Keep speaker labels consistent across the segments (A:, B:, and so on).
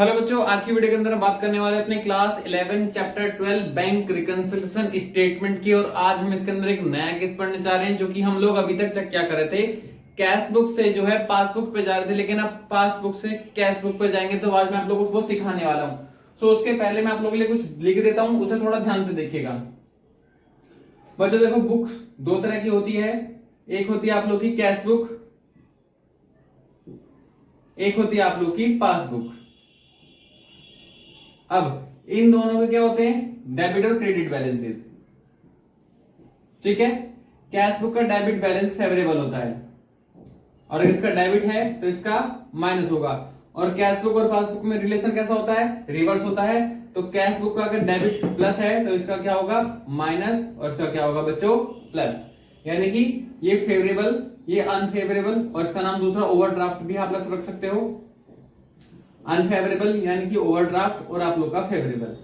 A: Hello बच्चों, आज की वीडियो के अंदर हम बात करने वाले अपने class 11 chapter 12 bank reconciliation statement की। और आज हम इसके अंदर एक नया केस पढ़ने जा रहे हैं, जो कि हम लोग अभी तक चेक क्या कर रहे थे, कैश बुक से जो है पासबुक पे जा रहे थे, लेकिन अब पासबुक से कैश बुक पे जाएंगे। तो आज मैं आप लोगों को वो सिखाने वाला हूँ। तो उसके पहले मैं आप लोगों के लिए कुछ लिख देता हूँ, उसे थोड़ा ध्यान से देखिएगा। बच्चों देखो, बुक दो तरह की होती है, एक होती है आप लोग की कैश बुक, एक होती है आप लोग की पासबुक। अब इन दोनों के क्या होते हैं, डेबिट और क्रेडिट बैलेंसेस। ठीक है, कैश बुक का डेबिट बैलेंस फेवरेबल होता है, और अगर इसका डेबिट है तो इसका माइनस होगा। और कैश बुक और पासबुक में रिलेशन कैसा होता है, रिवर्स होता है। तो कैश बुक का अगर डेबिट प्लस है तो इसका क्या होगा, माइनस, और इसका क्या होगा बच्चों, प्लस। यानी कि ये फेवरेबल, ये अनफेवरेबल, और इसका नाम दूसरा ओवरड्राफ्ट भी आप लोग रख सकते हो। अनफेवरेबल यानी कि ओवरड्राफ्ट, और आप लोग का फेवरेबल।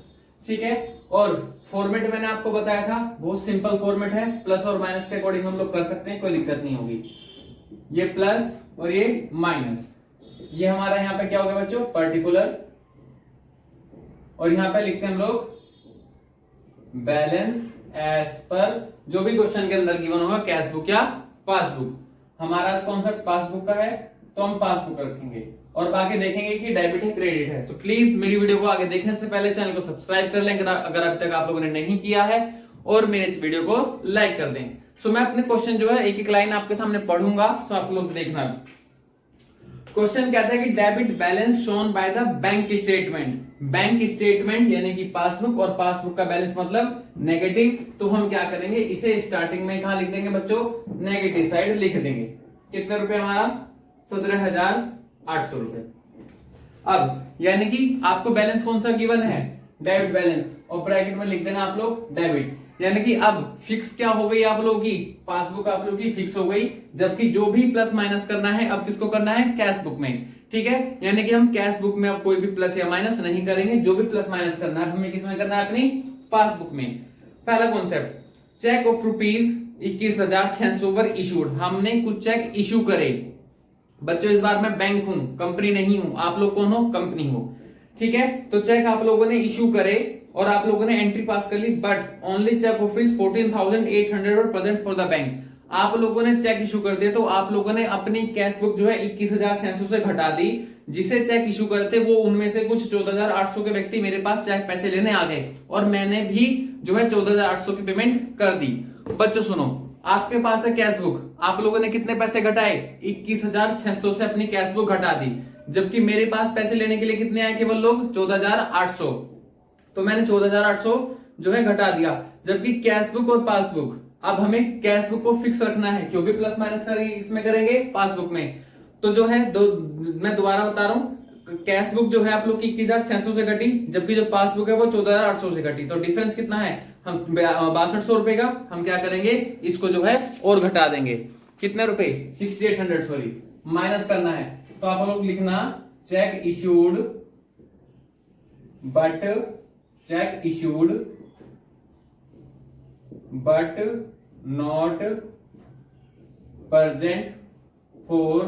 A: ठीक है, और फॉर्मेट मैंने आपको बताया था, बहुत सिंपल फॉर्मेट है, प्लस और माइनस के अकॉर्डिंग हम लोग कर सकते हैं, कोई दिक्कत नहीं होगी। ये प्लस और ये माइनस, ये हमारा यहाँ पे क्या हो गया बच्चों, पर्टिकुलर, और यहाँ पे लिखते हैं हम लोग बैलेंस एज पर जो भी क्वेश्चन के अंदर गिवन होगा, कैश बुक या पासबुक। हमारा आज कॉन्सेप्ट पासबुक का है, तो हम पासबुक रखेंगे, और बाकी देखेंगे कि डेबिट है क्रेडिट है। सो प्लीज मेरी वीडियो को आगे देखने से पहले चैनल को सब्सक्राइब कर लें अगर अभी तक आप लोगों ने नहीं किया है, और मेरे वीडियो को लाइक कर दें। सो मैं अपने क्वेश्चन जो है एक एक लाइन आपके सामने पढ़ूंगा, सो आप लोग देखना। क्वेश्चन कहता है कि debit balance shown by the bank statement. Bank statement यानी कि पासबुक, और पासबुक का बैलेंस मतलब नेगेटिव। तो हम क्या करेंगे, इसे स्टार्टिंग में कहां लिख देंगे बच्चों, नेगेटिव साइड लिख देंगे। कितने रुपए हमारा, 17,800 रुपए। अब यानी कि आपको बैलेंस कौन सा गिवन है, डेबिट बैलेंस, और ब्रैकेट में लिख देना आप लोग डेबिट। यानी कि अब फिक्स क्या हो गई आप लोगों की, पासबुक आप लोगों की फिक्स हो गई, जबकि जो भी प्लस माइनस करना है अब किसको करना है, कैश बुक में। ठीक है, यानी कि हम कैश बुक में अब कोई भी प्लस या माइनस नहीं करेंगे, जो भी प्लस माइनस करना है हमें किसमें करना है, अपनी पासबुक में। पहला कॉन्सेप्ट, चेक ऑफ रुपीज 21,600 पर इशूड। हमने कुछ चेक इशू करे बच्चों। इस बार मैं बैंक हूं, कंपनी नहीं हूं, आप लोग कौन हो, कंपनी हो। ठीक है, तो चेक आप लोगों ने इशू करे और आप लोगों ने एंट्री पास कर ली, but only cheque of rupees 14,800 present for the bank. आप लोगों ने चेक इशू कर दिया, तो आप लोगों ने अपनी कैश बुक जो है 21,600 से घटा दी। जिसे चेक इशू करते वो उनमें से कुछ 14,800 के व्यक्ति मेरे पास चेक पैसे लेने आ गए, और मैंने भी जो है 14,800 की पेमेंट कर दी। बच्चों सुनो, आपके पास है कैश बुक, आप लोगों ने कितने पैसे घटाए, 21,600 से अपनी कैश बुक घटा दी, जबकि मेरे पास पैसे लेने के लिए कितने आए केवल लोग, 14,800। तो मैंने 14,800 जो है घटा दिया। जबकि कैश बुक और पासबुक, अब हमें कैश बुक को फिक्स रखना है, जो भी प्लस माइनस करेंगे इसमें करेंगे पासबुक में। तो जो है मैं दोबारा बता रहा हूं, कैश बुक जो है आप लोग की 21,600 से घटी, जबकि जो पासबुक है वो 14,800 से घटी। तो डिफरेंस कितना है, हम 6200 रुपए का हम क्या करेंगे, इसको जो है और घटा देंगे। कितने रुपए, 6800, सॉरी, माइनस करना है। तो आप लोग लिखना check issued but not present for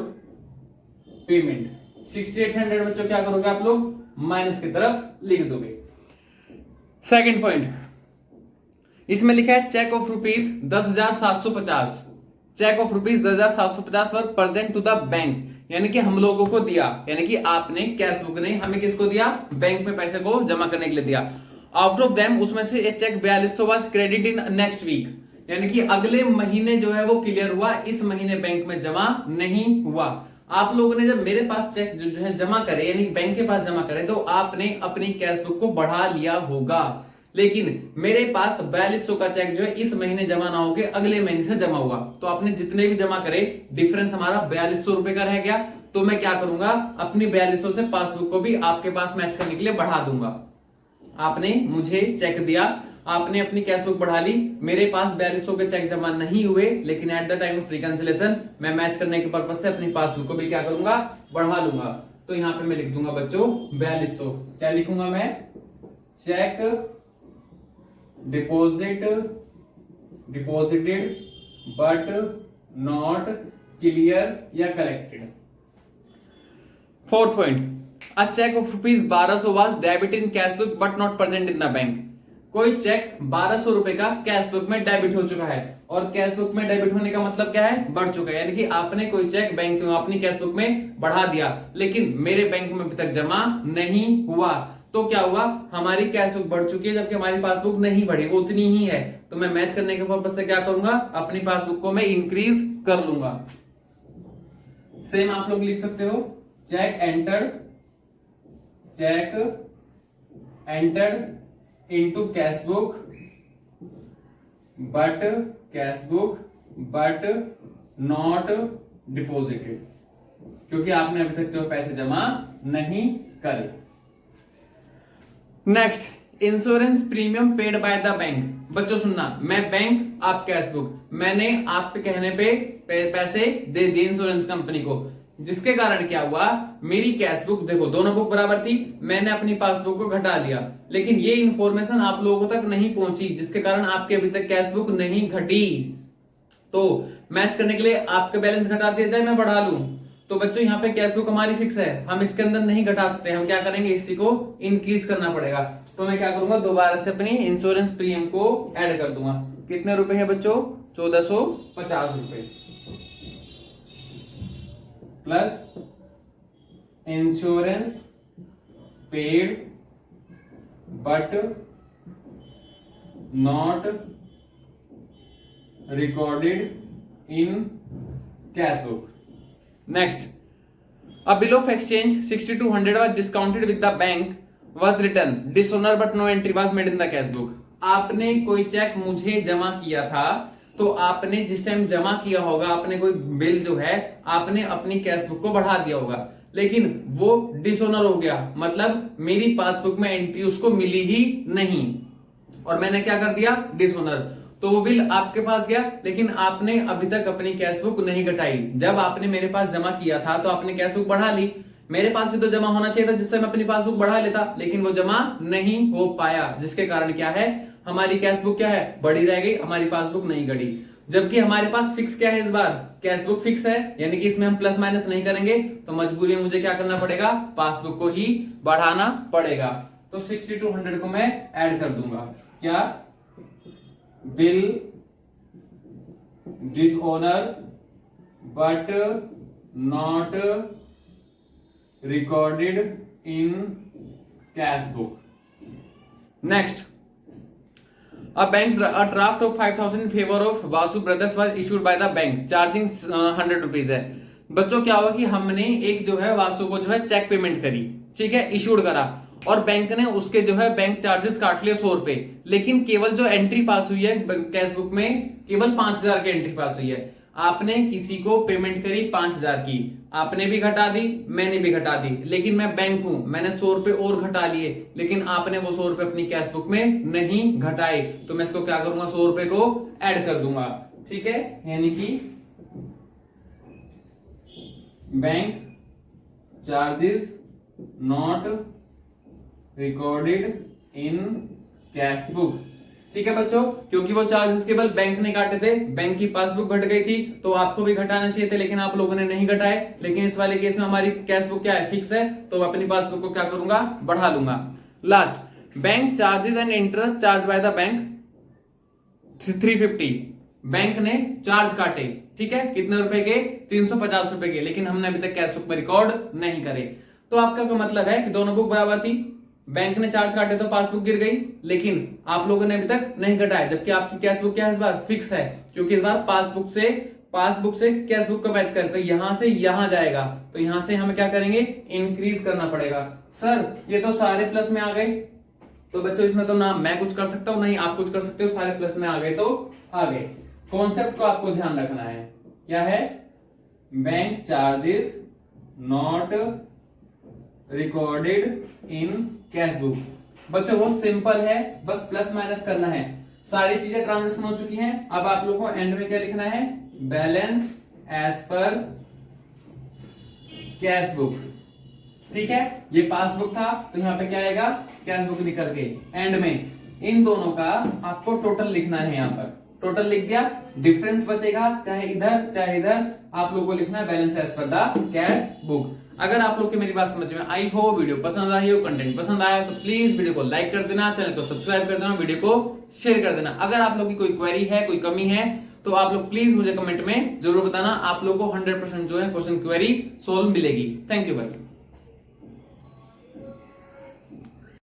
A: payment. 6800 बच्चों क्या करोगे आप लोग, माइनस की तरफ लिख दोगे। सेकंड पॉइंट, इसमें लिखा है cheque of rupees 10,750, cheque of rupees 10,750 for present to the bank. यानी कि हम लोगों को दिया, यानी कि आपने कैश बुक ने हमें किसको दिया, बैंक में पैसे को जमा करने के लिए दिया। आउट ऑफ देम, उसमें से एक cheque 4200 was credit in next week, यानी कि अगले महीने जो है वो क्लियर हुआ, इस महीने बैंक में जमा नहीं हुआ। आप लोगों ने जब मेरे पास चेक जो है जमा करे, यानी बैंक के पास जमा करे, तो आपने अपनी कैश बुक को बढ़ा लिया होगा। लेकिन मेरे पास 4200 का चेक जो है इस महीने जमा ना होके अगले महीने से जमा हुआ, तो आपने जितने भी जमा करे डिफरेंस हमारा 4200 रुपए का रह गया। तो मैं क्या करूंगा, अपनी 4200 से पासबुक को भी आपके पास मैच करने के लिए बढ़ा दूंगा। आपने मुझे चेक दिया, आपने अपनी कैश बुक बढ़ा ली, मेरे पास 4200 के चेक जमा नहीं हुए, लेकिन at the time of reconciliation मैं मैच करने के पर्पज से अपनी पासबुक को भी क्या करूंगा, बढ़ा लूंगा। तो यहां पे मैं लिख दूंगा बच्चों 4200। क्या लिखूंगा मैं, cheque deposited but not clear या collected. Fourth point, a cheque of ₹1200 was debit in cash book but not present in the bank. कोई चेक 1200 रुपए का कैश बुक में डेबिट हो चुका है, और कैश बुक में डेबिट होने का मतलब क्या है, बढ़ चुका है, यानी कि आपने कोई चेक बैंक में अपनी कैश बुक में बढ़ा दिया, लेकिन मेरे बैंक में अभी तक जमा नहीं हुआ। तो क्या हुआ, हमारी कैश बुक बढ़ चुकी है जबकि हमारी पासबुक नहीं बढ़ी, वो उतनी ही है। तो मैं मैच करने के पर्पज से क्या करूंगा, अपनी पासबुक को मैं इंक्रीज कर लूंगा। सेम आप लोग लिख सकते हो, cheque entered into cash book but not deposited, क्योंकि आपने अभी तक जो पैसे जमा नहीं करे। Next, insurance premium paid by the bank. बच्चों सुनना, मैं बैंक, आप कैश बुक, मैंने आपके कहने पे पैसे दे दिए इंश्योरेंस कंपनी को, जिसके कारण क्या हुआ, मेरी कैश बुक, देखो दोनों बुक बराबर थी, मैंने अपनी पासबुक को घटा दिया, लेकिन ये इंफॉर्मेशन आप लोगों तक नहीं पहुंची, जिसके कारण आपके अभी तक कैश बुक नहीं घटी। तो मैच करने के लिए आपके बैलेंस घटा दिया जाए, मैं बढ़ा लूं, तो बच्चों यहाँ पे कैश बुक हमारी फिक्स है, हम इसके अंदर नहीं घटा सकते, हम क्या करेंगे, इसी को इंक्रीज करना पड़ेगा। तो मैं क्या करूंगा, दोबारा से अपनी इंश्योरेंस प्रीमियम को ऐड कर दूंगा। कितने रुपए है बच्चों, 1450 रुपए plus insurance paid but not recorded in cash book. Next, a bill of exchange 6200 was discounted with the bank was written dishonor but no entry was made in the cash book। आपने कोई check मुझे जमा किया था, तो आपने जिस time जमा किया होगा, आपने कोई बिल जो है आपने अपनी कैश बुक को बढ़ा दिया होगा, लेकिन वो डिसऑनर हो गया, मतलब मेरी पासबुक में एंट्री उसको मिली ही नहीं, और मैंने क्या कर दिया, डिसऑनर। तो वो बिल आपके पास गया, लेकिन आपने अभी तक अपनी कैश बुक नहीं घटाई। जब आपने मेरे पास जमा किया था तो आपने कैश बुक बढ़ा ली, मेरे पास भी तो जमा होना चाहिए था जिससे मैं अपनी पासबुक बढ़ा लेता, लेकिन वो जमा नहीं हो पाया, जिसके कारण क्या है, हमारी कैश बुक क्या है, बड़ी रह गई, हमारी पासबुक नहीं घटी। जबकि हमारे पास फिक्स क्या है, इस बार कैश बुक फिक्स है, यानी कि इसमें हम प्लस माइनस नहीं करेंगे, तो मजबूरी में मुझे क्या करना पड़ेगा, पासबुक को ही बढ़ाना पड़ेगा। तो 6200 को मैं ऐड कर दूंगा, क्या, bill dishonour but not recorded in cash book. Next, a draft of 5000 in favor of Vasu brothers was issued by the bank charging 100 rupees है। बच्चों क्या हुआ कि हमने एक जो है वासु को जो है चेक पेमेंट करी, ठीक है, इशूड करा, और बैंक ने उसके जो है बैंक चार्जेस काट लिए 100 रुपए, लेकिन केवल जो एंट्री पास हुई है कैश बुक में, केवल 5000 की एंट्री पास हुई है। आपने किसी को पेमेंट करी 5000 की, आपने भी घटा दी, मैंने भी घटा दी, लेकिन मैं बैंक हूं, मैंने 100 रुपए और घटा लिए, लेकिन आपने वो 100 रुपए अपनी कैश बुक में नहीं घटाए, तो मैं इसको क्या करूंगा, 100 रुपए को ऐड कर दूंगा, ठीक है, यानी कि bank charges not recorded in cash book, ठीक है बच्चों, क्योंकि वो चार्जेस केवल बैंक ने काटे थे, बैंक की पासबुक घट गई थी, तो आपको भी घटाना चाहिए थे, लेकिन आप लोगों ने नहीं घटाए। लेकिन इस वाले केस में हमारी कैश बुक क्या है, फिक्स है, तो मैं अपनी पासबुक को क्या करूंगा, बढ़ा लूंगा। Last, bank charges and interest charge by the bank 350, bank ने चार्ज काटे, ठीक है, कितने रुपए के, 350 रुपए के, लेकिन हमने अभी तक कैश बुक में रिकॉर्ड नहीं करे। तो आपका क्या मतलब है कि दोनों बुक बराबर थी, बैंक ने चार्ज काटे तो पासबुक गिर गई, लेकिन आप लोगों ने अभी तक नहीं घटाया, जबकि आपकी कैश बुक क्या है, इस बार फिक्स है, क्योंकि इस बार पासबुक से कैश बुक का मैच करते, यहां से यहां जाएगा, तो यहां से हमें क्या करेंगे, इंक्रीज करना पड़ेगा। सर ये तो सारे प्लस में आ गए, तो बच्चों इसमें तो ना मैं कुछ कर सकता हूं, नहीं आप कुछ कर सकते हो, सारे प्लस में आ गए तो आ गए। कॉन्सेप्ट को आपको ध्यान रखना है, क्या है, bank charges not recorded in cash book. बच्चों बहुत सिंपल है, बस प्लस माइनस करना है, सारी चीजें ट्रांजेक्शन हो चुकी हैं। अब आप लोगों को एंड में क्या लिखना है, balance as per cash book, ठीक है, ये पासबुक था, तो यहां पे क्या आएगा, कैश बुक निकल के एंड में इन दोनों का आपको टोटल लिखना है, यहां पर टोटल लिख दिया, डिफरेंस बचेगा चाहे इधर चाहे इधर, आप लोगों को लिखना है balance as per the cash book. अगर आप लोग की मेरी बात समझ में आई हो, वीडियो पसंद आई हो, कंटेंट पसंद आया तो प्लीज वीडियो को लाइक कर देना, चैनल को सब्सक्राइब कर देना, वीडियो को शेयर कर देना। अगर आप लोग की कोई क्वेरी है, कोई कमी है तो आप लोग प्लीज मुझे कमेंट में जरूर बताना। आप लोग को 100% जो है क्वेश्चन क्वेरी सोल्व मिलेगी। थैंक यू भाई।